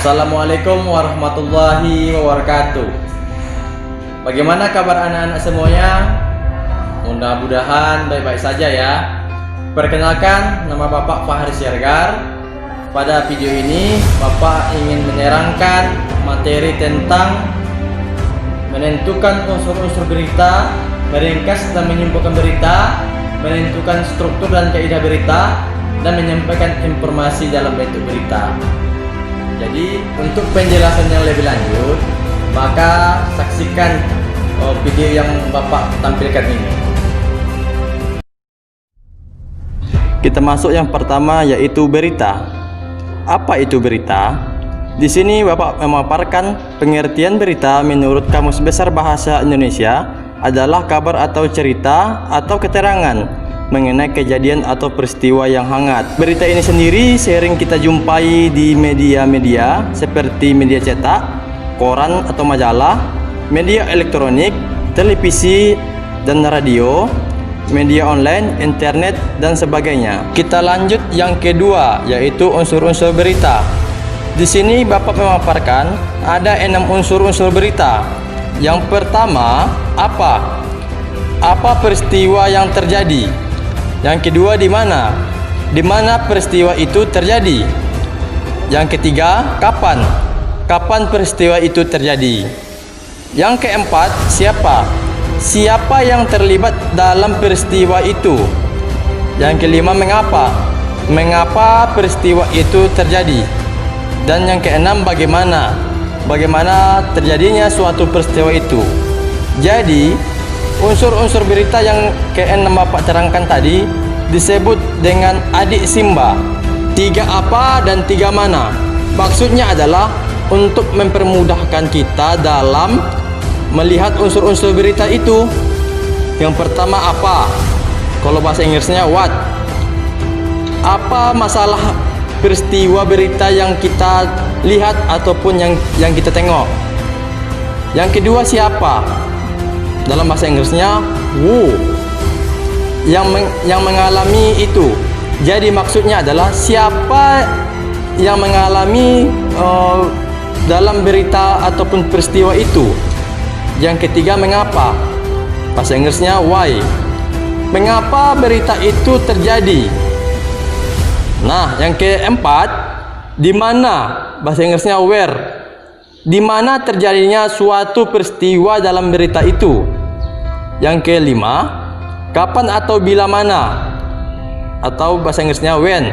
Assalamualaikum warahmatullahi wabarakatuh. Bagaimana kabar anak-anak semuanya? Mudah-mudahan baik-baik saja ya. Perkenalkan, nama Bapak Fahri Siregar. Pada video ini Bapak ingin menerangkan materi tentang menentukan unsur-unsur berita, meringkas dan menyimpulkan berita, menentukan struktur dan kaidah berita, dan menyampaikan informasi dalam bentuk berita. Jadi untuk penjelasan yang lebih lanjut, maka saksikan video yang Bapak tampilkan ini. Kita masuk yang pertama, yaitu berita. Apa itu berita? Di sini Bapak memaparkan pengertian berita menurut Kamus Besar Bahasa Indonesia adalah kabar atau cerita atau keterangan mengenai kejadian atau peristiwa yang hangat. Berita ini sendiri sering kita jumpai di media-media seperti media cetak, koran atau majalah, media elektronik, televisi dan radio, media online, internet dan sebagainya. Kita lanjut yang kedua, yaitu unsur-unsur berita. Di sini Bapak memaparkan ada 6 unsur-unsur berita. Yang pertama, apa? Apa peristiwa yang terjadi? Yang kedua, di mana? Di mana peristiwa itu terjadi? Yang ketiga, kapan? Kapan peristiwa itu terjadi? Yang keempat, siapa? Siapa yang terlibat dalam peristiwa itu? Yang kelima, mengapa? Mengapa peristiwa itu terjadi? Dan yang keenam, bagaimana? Bagaimana terjadinya suatu peristiwa itu? Jadi, unsur-unsur berita yang keenam Bapak terangkan tadi disebut dengan adik Simba. 3 apa dan 3 mana. Maksudnya adalah untuk mempermudahkan kita dalam melihat unsur-unsur berita itu. Yang pertama, apa? Kalau bahasa Inggrisnya what. Apa masalah peristiwa berita yang kita lihat ataupun yang kita tengok. Yang kedua, siapa? Dalam bahasa Inggrisnya who, yang mengalami itu. Jadi maksudnya adalah siapa yang mengalami dalam berita ataupun peristiwa itu. Yang ketiga, mengapa? Bahasa Inggrisnya why. Mengapa berita itu terjadi? Nah, yang keempat, di mana? Bahasa Inggrisnya where. Di mana terjadinya suatu peristiwa dalam berita itu. Yang kelima, kapan atau bila mana, atau bahasa Inggrisnya when.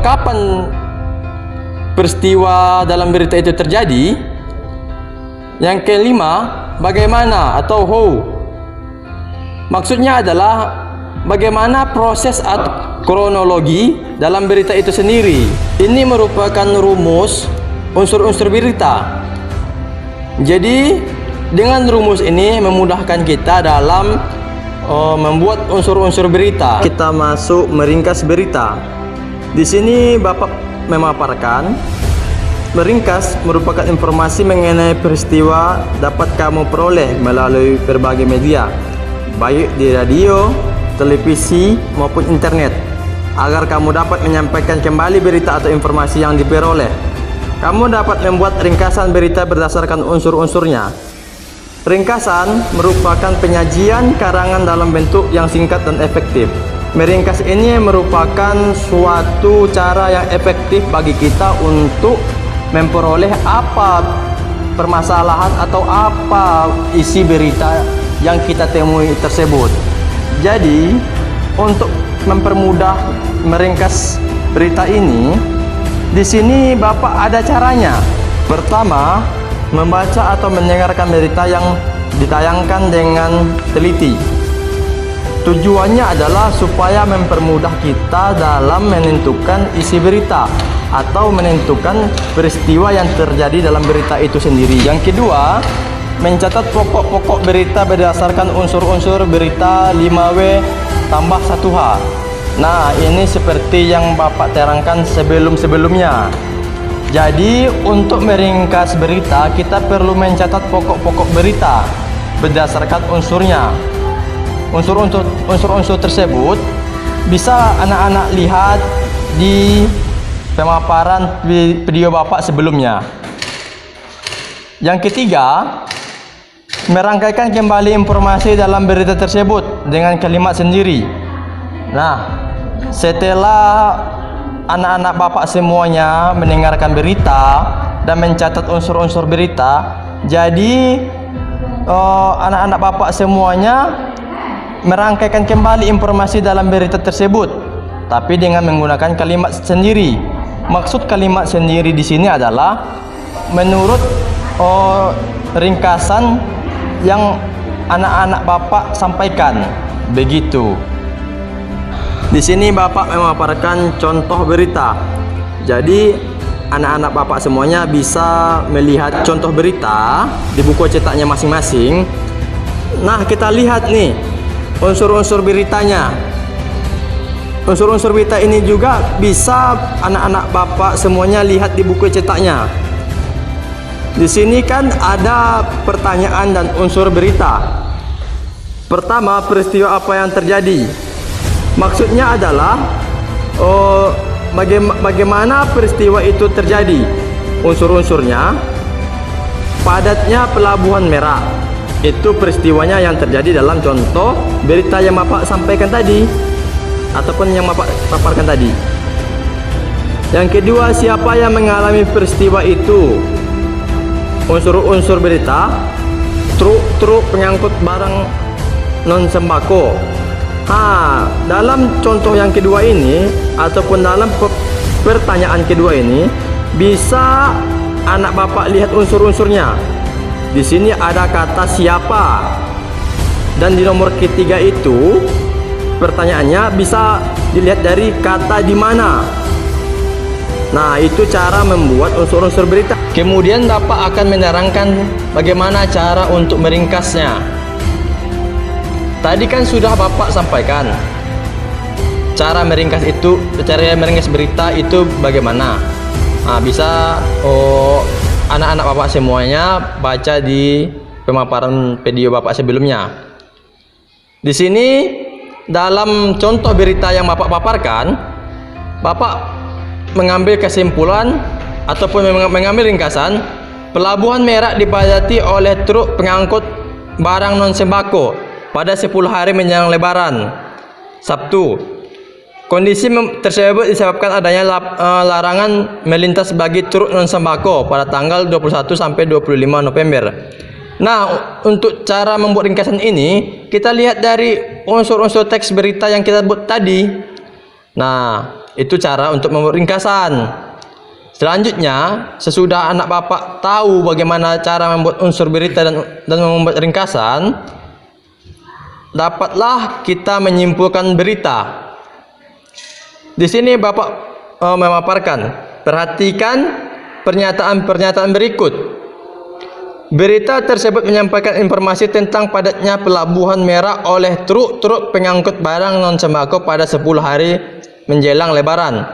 Kapan peristiwa dalam berita itu terjadi. Yang kelima, bagaimana atau how. Maksudnya adalah bagaimana proses atau kronologi dalam berita itu sendiri. Ini merupakan rumus unsur-unsur berita. Jadi dengan rumus ini memudahkan kita dalam membuat unsur-unsur berita. Kita masuk meringkas berita. Di sini Bapak memaparkan meringkas merupakan informasi mengenai peristiwa dapat kamu peroleh melalui berbagai media, baik di radio, televisi maupun internet, agar kamu dapat menyampaikan kembali berita atau informasi yang diperoleh. Kamu dapat membuat ringkasan berita berdasarkan unsur-unsurnya. Ringkasan merupakan penyajian karangan dalam bentuk yang singkat dan efektif. Meringkas ini merupakan suatu cara yang efektif bagi kita untuk memperoleh apa permasalahan atau apa isi berita yang kita temui tersebut. Jadi, untuk mempermudah meringkas berita ini, di sini Bapak ada caranya. Pertama, membaca atau mendengarkan berita yang ditayangkan dengan teliti. Tujuannya adalah supaya mempermudah kita dalam menentukan isi berita atau menentukan peristiwa yang terjadi dalam berita itu sendiri. Yang kedua, mencatat pokok-pokok berita berdasarkan unsur-unsur berita 5W tambah 1H. Nah, ini seperti yang Bapak terangkan sebelum-sebelumnya. Jadi, untuk meringkas berita, kita perlu mencatat pokok-pokok berita berdasarkan unsurnya. Unsur-unsur tersebut bisa anak-anak lihat di pemaparan video Bapak sebelumnya. Yang ketiga, merangkaikan kembali informasi dalam berita tersebut dengan kalimat sendiri. Nah, setelah anak-anak Bapak semuanya mendengarkan berita dan mencatat unsur-unsur berita, jadi anak-anak Bapak semuanya merangkaikan kembali informasi dalam berita tersebut, tapi dengan menggunakan kalimat sendiri. Maksud kalimat sendiri di sini adalah menurut ringkasan yang anak-anak Bapak sampaikan. Begitu. Di sini Bapak memaparkan contoh berita. Jadi anak-anak Bapak semuanya bisa melihat contoh berita di buku cetaknya masing-masing. Nah, kita lihat nih unsur-unsur beritanya. Unsur-unsur berita ini juga bisa anak-anak Bapak semuanya lihat di buku cetaknya. Di sini kan ada pertanyaan dan unsur berita. Pertama, peristiwa apa yang terjadi? Maksudnya adalah bagaimana peristiwa itu terjadi. Unsur-unsurnya, padatnya Pelabuhan Merak. Itu peristiwanya yang terjadi dalam contoh berita yang Bapak sampaikan tadi, ataupun yang Bapak paparkan tadi. Yang kedua, siapa yang mengalami peristiwa itu? Unsur-unsur berita, truk pengangkut barang non sembako. Dalam contoh yang kedua ini, ataupun dalam pertanyaan kedua ini, bisa anak Bapak lihat unsur-unsurnya. Di sini ada kata siapa, dan di nomor ketiga itu pertanyaannya bisa dilihat dari kata di mana. Nah, itu cara membuat unsur-unsur berita. Kemudian Bapak akan menerangkan bagaimana cara untuk meringkasnya. Tadi kan sudah Bapak sampaikan cara meringkas berita itu bagaimana. Nah, bisa anak-anak Bapak semuanya baca di pemaparan video Bapak sebelumnya. Di sini dalam contoh berita yang Bapak paparkan, Bapak mengambil kesimpulan ataupun mengambil ringkasan, Pelabuhan Merak dipadati oleh truk pengangkut barang non sembako pada 10 hari menjelang Lebaran, Sabtu. Kondisi tersebut disebabkan adanya larangan melintas bagi truk non sembako pada tanggal 21 sampai 25 November. Nah, untuk cara membuat ringkasan ini, kita lihat dari unsur-unsur teks berita yang kita buat tadi. Nah, itu cara untuk membuat ringkasan. Selanjutnya, sesudah anak Bapak tahu bagaimana cara membuat unsur berita dan membuat ringkasan, dapatlah kita menyimpulkan berita. Di sini Bapak memaparkan, perhatikan pernyataan-pernyataan berikut. Berita tersebut menyampaikan informasi tentang padatnya Pelabuhan Merak oleh truk-truk pengangkut barang non sembako pada 10 hari menjelang Lebaran.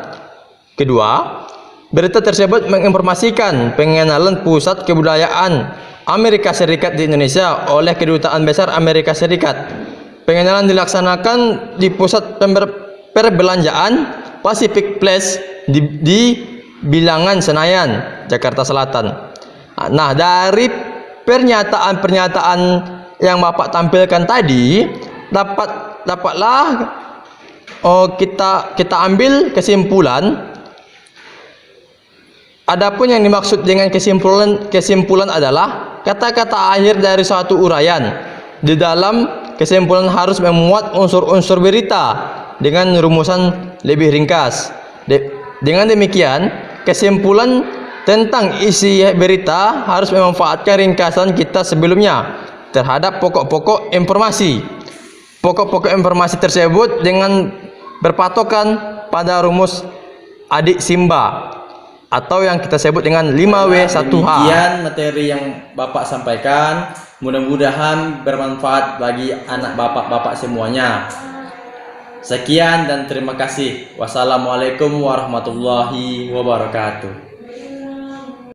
Kedua, berita tersebut menginformasikan pengenalan pusat kebudayaan Amerika Serikat di Indonesia oleh Kedutaan Besar Amerika Serikat. Pengenalan dilaksanakan di pusat perbelanjaan Pacific Place di Bilangan Senayan, Jakarta Selatan. Nah, dari pernyataan-pernyataan yang Bapak tampilkan tadi, dapatlah kita ambil kesimpulan. Adapun yang dimaksud dengan kesimpulan adalah kata-kata akhir dari suatu uraian. Di dalam kesimpulan harus memuat unsur-unsur berita dengan rumusan lebih ringkas. Dengan demikian, kesimpulan tentang isi berita harus memanfaatkan ringkasan kita sebelumnya terhadap pokok-pokok informasi. Pokok-pokok informasi tersebut dengan berpatokan pada rumus adik Simba atau yang kita sebut dengan 5W1H. Demikian materi yang Bapak sampaikan, mudah-mudahan bermanfaat bagi anak Bapak-bapak semuanya. Sekian dan terima kasih. Wassalamualaikum warahmatullahi wabarakatuh.